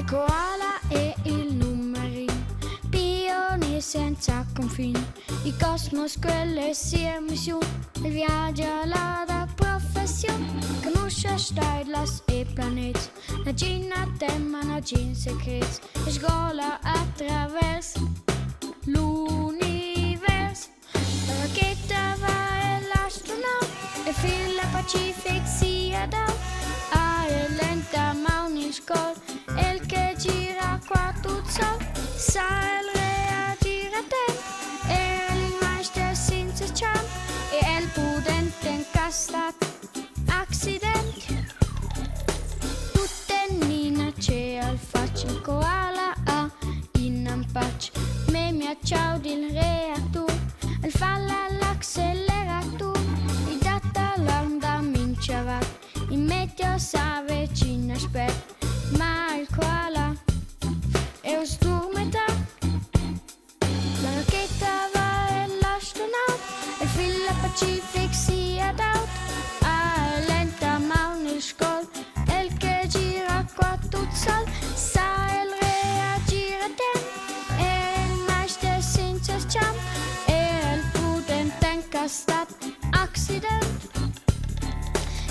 koala e il numerin, pionier senza confini. I cosmos, quelle sia mission, il viaggio alla da profession. Conosce stijlers e planeet, na gina tema, na gin secret. Sgola attraverso l'univers. La racchetta va e l'astronaut, e fila Pacific sia da. Aria lenta ma uniscol, el che gira qua tutto sol. Sa el reagire a te, e l'immaster senza ciam, e el prudente incastat accident. Tutte nina c'è al faccio, il koala a in ampaccio. Me mi acciaudi il reattur, il falla l'acceleratore. I data l'anda minciavat, in meteo s'avvicina aspetta, ma il koala è un sturmeta. La racchetta va e l'astronaut, e fila Pacific sia d'aut. Ah, è lenta ma uniscol, e il che gira qua tutto sol. Sa il reagire a te, e il meister senza ciam, e il prudente incastat accident.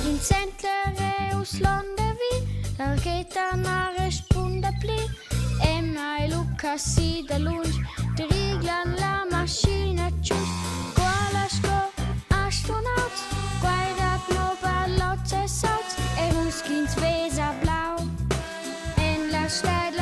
In centereus londe vi, la racchetta non risponde pli. E mai Luca si da lunch, ti riglan la macchina cius. Koala sko astronaut, guardat no ballot e salts, e hun skins vesa blau. En la stad